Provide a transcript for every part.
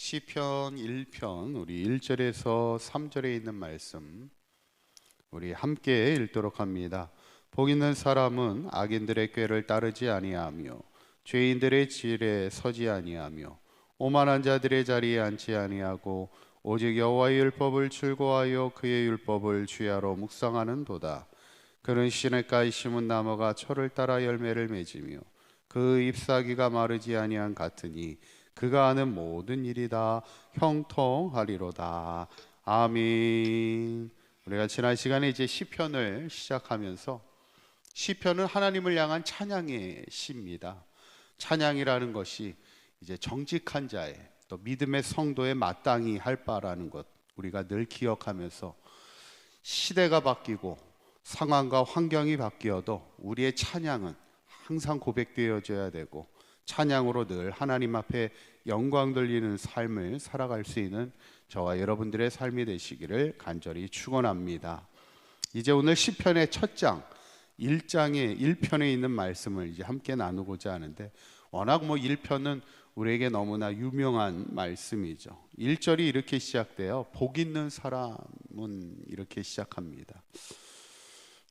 시편 1편 우리 1절에서 3절에 있는 말씀 우리 함께 읽도록 합니다. 복 있는 사람은 악인들의 꾀를 따르지 아니하며 죄인들의 질에 서지 아니하며 오만한 자들의 자리에 앉지 아니하고 오직 여호와의 율법을 즐거워하여 그의 율법을 주야로 묵상하는도다. 그는 시냇가에 심은 나무가 철을 따라 열매를 맺으며 그 잎사귀가 마르지 아니한 같으니 그가 하는 모든 일이 다 형통하리로다. 아멘. 우리가 지난 시간에 이제 시편을 시작하면서 시편은 하나님을 향한 찬양의 시입니다. 찬양이라는 것이 이제 정직한 자의 또 믿음의 성도의 마땅히 할 바라는 것 우리가 늘 기억하면서 시대가 바뀌고 상황과 환경이 바뀌어도 우리의 찬양은 항상 고백되어져야 되고 찬양으로 늘 하나님 앞에 영광 돌리는 삶을 살아갈 수 있는 저와 여러분들의 삶이 되시기를 간절히 축원합니다. 이제 오늘 시편의 첫 장 1장의 1편에 있는 말씀을 이제 함께 나누고자 하는데 워낙 1편은 우리에게 너무나 유명한 말씀이죠. 1절이 이렇게 시작돼요. 복 있는 사람은 이렇게 시작합니다.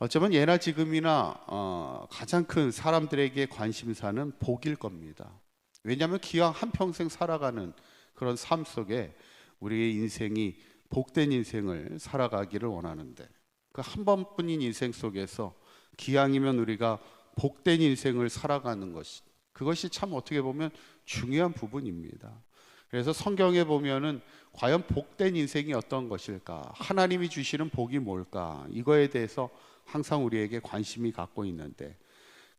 어쩌면 예나 지금이나 가장 큰 사람들에게 관심사는 복일 겁니다. 왜냐하면 기왕 한평생 살아가는 그런 삶 속에 우리의 인생이 복된 인생을 살아가기를 원하는데 그 한 번뿐인 인생 속에서 기왕이면 우리가 복된 인생을 살아가는 그것이 참 어떻게 보면 중요한 부분입니다. 그래서 성경에 보면은 과연 복된 인생이 어떤 것일까? 하나님이 주시는 복이 뭘까? 이거에 대해서 항상 우리에게 관심이 갖고 있는데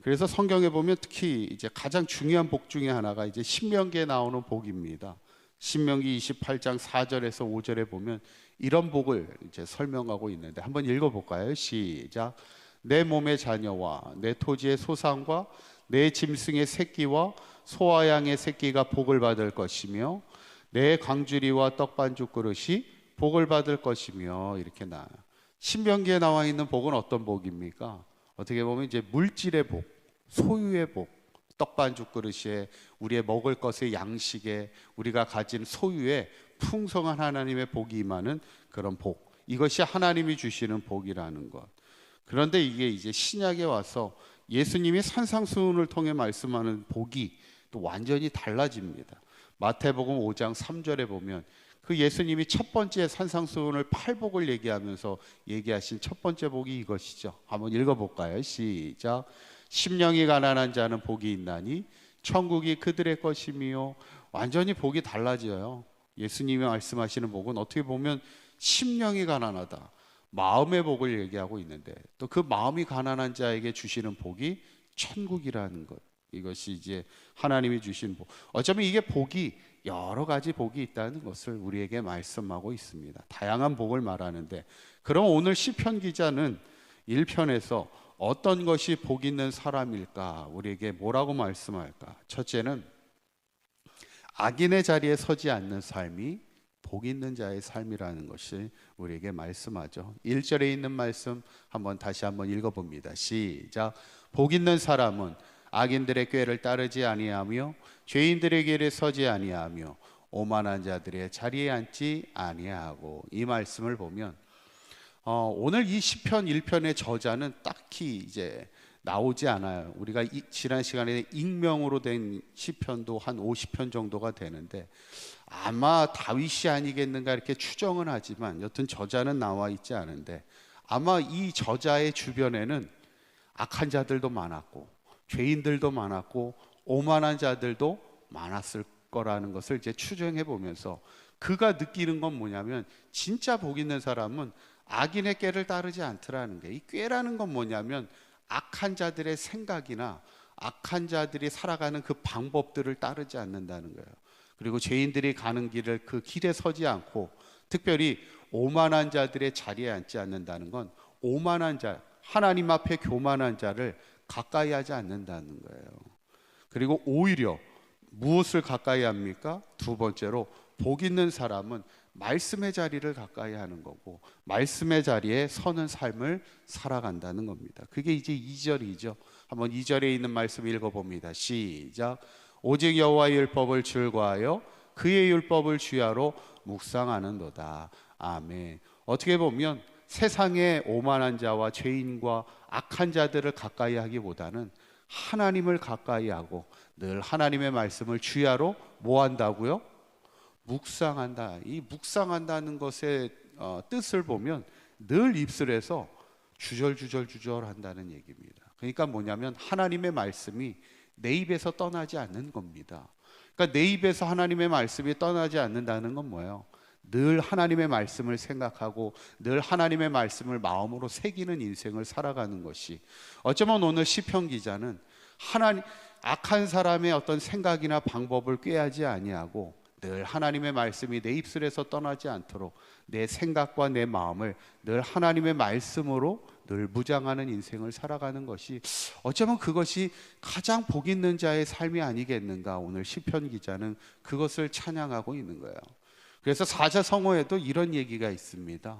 그래서 성경에 보면 특히 이제 가장 중요한 복 중에 하나가 이제 신명기에 나오는 복입니다. 신명기 28장 4절에서 5절에 보면 이런 복을 이제 설명하고 있는데 한번 읽어볼까요? 시작. 내 몸의 자녀와 내 토지의 소산과 내 짐승의 새끼와 소와 양의 새끼가 복을 받을 것이며 내 광주리와 떡반죽 그릇이 복을 받을 것이며 이렇게 나와요. 신명기에 나와 있는 복은 어떤 복입니까? 어떻게 보면 이제 물질의 복, 소유의 복, 떡반죽 그릇에 우리의 먹을 것의 양식에 우리가 가진 소유에 풍성한 하나님의 복이 임하는 그런 복. 이것이 하나님이 주시는 복이라는 것. 그런데 이게 이제 신약에 와서 예수님이 산상수훈을 통해 말씀하는 복이 또 완전히 달라집니다. 마태복음 5장 3절에 보면 그 예수님이 첫 번째 산상수훈을 팔복을 얘기하면서 얘기하신 첫 번째 복이 이것이죠. 한번 읽어볼까요? 시작. 심령이 가난한 자는 복이 있나니 천국이 그들의 것이며 완전히 복이 달라져요. 예수님이 말씀하시는 복은 어떻게 보면 심령이 가난하다, 마음의 복을 얘기하고 있는데 또 그 마음이 가난한 자에게 주시는 복이 천국이라는 것. 이것이 이제 하나님이 주신 복. 어쩌면 이게 복이 여러 가지 복이 있다는 것을 우리에게 말씀하고 있습니다. 다양한 복을 말하는데 그럼 오늘 시편 기자는 1편에서 어떤 것이 복 있는 사람일까? 우리에게 뭐라고 말씀할까? 첫째는 악인의 자리에 서지 않는 삶이 복 있는 자의 삶이라는 것이 우리에게 말씀하죠. 1절에 있는 말씀 다시 한번 읽어봅니다. 시작. 복 있는 사람은 악인들의 꾀를 따르지 아니하며 죄인들의 길에 서지 아니하며 오만한 자들의 자리에 앉지 아니하고. 이 말씀을 보면 오늘 이 시편 1편의 저자는 딱히 이제 나오지 않아요. 우리가 지난 시간에 익명으로 된 시편도 한 50편 정도가 되는데 아마 다윗이 아니겠는가 이렇게 추정은 하지만 여튼 저자는 나와 있지 않은데 아마 이 저자의 주변에는 악한 자들도 많았고 죄인들도 많았고 오만한 자들도 많았을 거라는 것을 이제 추정해 보면서 그가 느끼는 건 뭐냐면 진짜 복 있는 사람은 악인의 꾀를 따르지 않더라는 게, 이 꾀라는 건 뭐냐면 악한 자들의 생각이나 악한 자들이 살아가는 그 방법들을 따르지 않는다는 거예요. 그리고 죄인들이 가는 길을 그 길에 서지 않고 특별히 오만한 자들의 자리에 앉지 않는다는 건 오만한 자, 하나님 앞에 교만한 자를 가까이 하지 않는다는 거예요. 그리고 오히려 무엇을 가까이 합니까? 두 번째로 복 있는 사람은 말씀의 자리를 가까이 하는 거고 말씀의 자리에 서는 삶을 살아간다는 겁니다. 그게 이제 2절이죠. 한번 2절에 있는 말씀 읽어봅니다. 시작. 오직 여호와의 율법을 즐거워하여 그의 율법을 주야로 묵상하는도다. 아멘. 어떻게 보면 세상의 오만한 자와 죄인과 악한 자들을 가까이 하기보다는 하나님을 가까이 하고 늘 하나님의 말씀을 주야로 뭐 한다고요? 묵상한다. 이 묵상한다는 것의 뜻을 보면 늘 입술에서 주절주절 한다는 얘기입니다. 그러니까 뭐냐면 하나님의 말씀이 내 입에서 떠나지 않는 겁니다. 그러니까 내 입에서 하나님의 말씀이 떠나지 않는다는 건 뭐예요? 늘 하나님의 말씀을 생각하고 늘 하나님의 말씀을 마음으로 새기는 인생을 살아가는 것이, 어쩌면 오늘 시편 기자는 악한 사람의 어떤 생각이나 방법을 꾀하지 아니하고 늘 하나님의 말씀이 내 입술에서 떠나지 않도록 내 생각과 내 마음을 늘 하나님의 말씀으로 늘 무장하는 인생을 살아가는 것이, 어쩌면 그것이 가장 복 있는 자의 삶이 아니겠는가. 오늘 시편 기자는 그것을 찬양하고 있는 거예요. 그래서 사자성어에도 이런 얘기가 있습니다.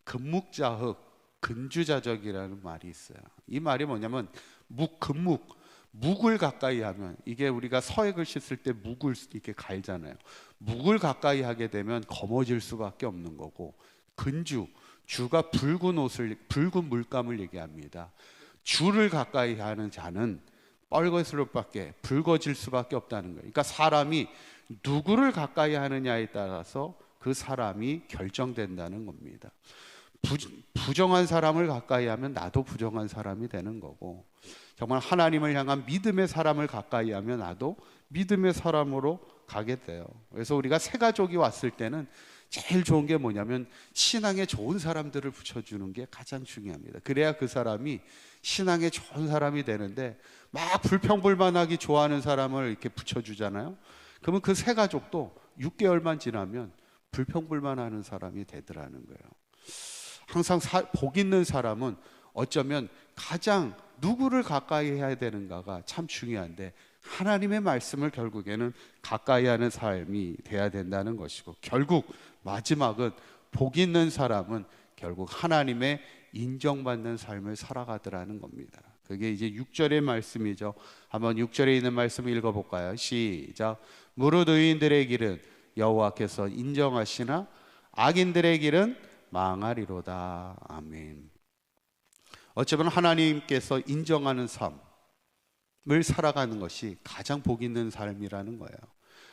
금묵자흑 근주자적이라는 말이 있어요. 이 말이 뭐냐면 묵을 가까이 하면, 이게 우리가 서에 글씨 쓸 때 묵을 이렇게 갈잖아요. 묵을 가까이 하게 되면 검어질 수밖에 없는 거고, 주가 붉은 물감을 얘기합니다. 주를 가까이 하는 자는 붉어질 수밖에 없다는 거예요. 그러니까 사람이 누구를 가까이 하느냐에 따라서 그 사람이 결정된다는 겁니다. 부정한 사람을 가까이 하면 나도 부정한 사람이 되는 거고, 정말 하나님을 향한 믿음의 사람을 가까이 하면 나도 믿음의 사람으로 가게 돼요. 그래서 우리가 새 가족이 왔을 때는 제일 좋은 게 뭐냐면 신앙에 좋은 사람들을 붙여주는 게 가장 중요합니다. 그래야 그 사람이 신앙에 좋은 사람이 되는데, 막 불평불만하기 좋아하는 사람을 이렇게 붙여주잖아요. 그러면 그 새 가족도 6개월만 지나면 불평불만하는 사람이 되더라는 거예요. 항상 복 있는 사람은 어쩌면 가장 누구를 가까이 해야 되는가가 참 중요한데, 하나님의 말씀을 결국에는 가까이 하는 삶이 돼야 된다는 것이고, 결국 마지막은 복 있는 사람은 결국 하나님의 인정받는 삶을 살아가더라는 겁니다. 그게 이제 6절의 말씀이죠. 한번 6절에 있는 말씀 읽어볼까요? 시작. 무릇 의인들의 길은 여호와께서 인정하시나 악인들의 길은 망하리로다. 아멘. 어쩌면 하나님께서 인정하는 삶을 살아가는 것이 가장 복 있는 삶이라는 거예요.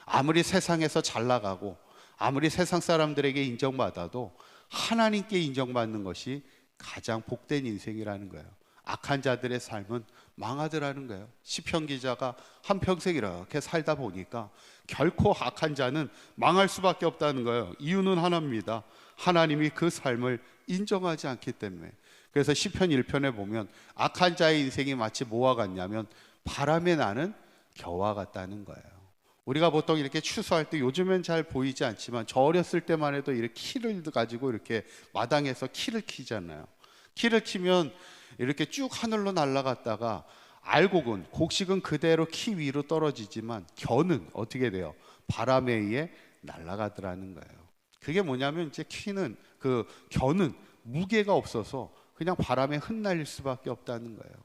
아무리 세상에서 잘 나가고 아무리 세상 사람들에게 인정받아도 하나님께 인정받는 것이 가장 복된 인생이라는 거예요. 악한 자들의 삶은 망하더라는 거예요. 시편 기자가 한평생 이렇게 살다 보니까 결코 악한 자는 망할 수밖에 없다는 거예요. 이유는 하나입니다. 하나님이 그 삶을 인정하지 않기 때문에. 그래서 시편 1편에 보면 악한 자의 인생이 마치 뭐와 같냐면 바람에 나는 겨와 같다는 거예요. 우리가 보통 이렇게 추수할 때, 요즘엔 잘 보이지 않지만 저 어렸을 때만 해도 이렇게 키를 가지고 이렇게 마당에서 키를 키잖아요. 키를 키면 이렇게 쭉 하늘로 날아갔다가 알곡은, 곡식은 그대로 키 위로 떨어지지만 겨는 어떻게 돼요? 바람에 의해 날아가더라는 거예요. 그게 뭐냐면 이제 겨는 무게가 없어서 그냥 바람에 흩날릴 수밖에 없다는 거예요.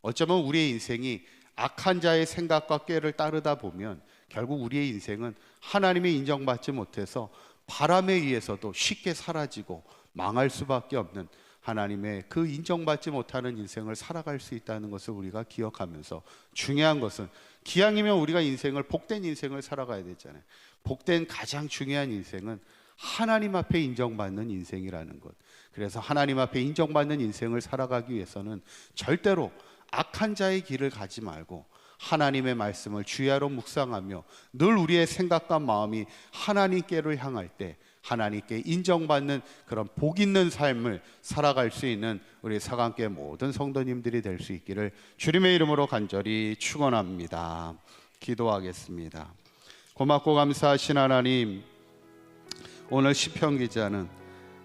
어쩌면 우리의 인생이 악한 자의 생각과 꾀를 따르다 보면 결국 우리의 인생은 하나님의 인정받지 못해서 바람에 의해서도 쉽게 사라지고 망할 수밖에 없는, 하나님의 그 인정받지 못하는 인생을 살아갈 수 있다는 것을 우리가 기억하면서, 중요한 것은 기왕이면 우리가 인생을, 복된 인생을 살아가야 되잖아요. 복된 가장 중요한 인생은 하나님 앞에 인정받는 인생이라는 것. 그래서 하나님 앞에 인정받는 인생을 살아가기 위해서는 절대로 악한 자의 길을 가지 말고 하나님의 말씀을 주야로 묵상하며 늘 우리의 생각과 마음이 하나님께를 향할 때 하나님께 인정받는 그런 복 있는 삶을 살아갈 수 있는 우리 사강교회 모든 성도님들이 될 수 있기를 주님의 이름으로 간절히 축원합니다. 기도하겠습니다. 고맙고 감사하신 하나님, 오늘 시편 기자는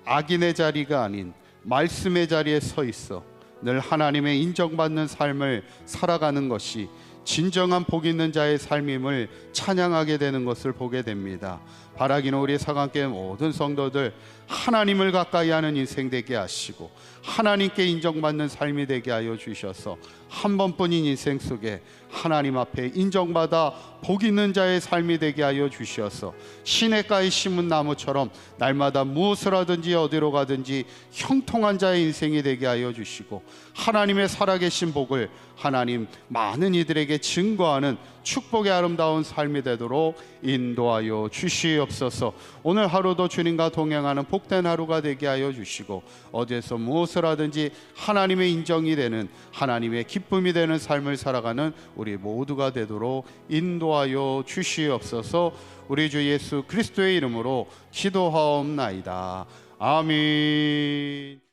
악인의 자리가 아닌 말씀의 자리에 서 있어 늘 하나님의 인정받는 삶을 살아가는 것이 진정한 복 있는 자의 삶임을 찬양하게 되는 것을 보게 됩니다. 바라기는 우리 사강교회 모든 성도들 하나님을 가까이 하는 인생 되게 하시고 하나님께 인정받는 삶이 되게 하여 주셔서 한 번뿐인 인생 속에 하나님 앞에 인정받아 복 있는 자의 삶이 되게 하여 주셔서 시냇가에 심은 나무처럼 날마다 무엇을 하든지 어디로 가든지 형통한 자의 인생이 되게 하여 주시고 하나님의 살아계신 복을 하나님 많은 이들에게 증거하는 축복의 아름다운 삶이 되도록 인도하여 주시옵소서. 오늘 하루도 주님과 동행하는 복된 하루가 되게 하여 주시고 어디에서 무엇을 하든지 하나님의 인정이 되는 하나님의 기쁨이 되는 삶을 살아가는 우리 모두가 되도록 인도하여 주시옵소서. 우리 주 예수 그리스도의 이름으로 기도하옵나이다. 아멘.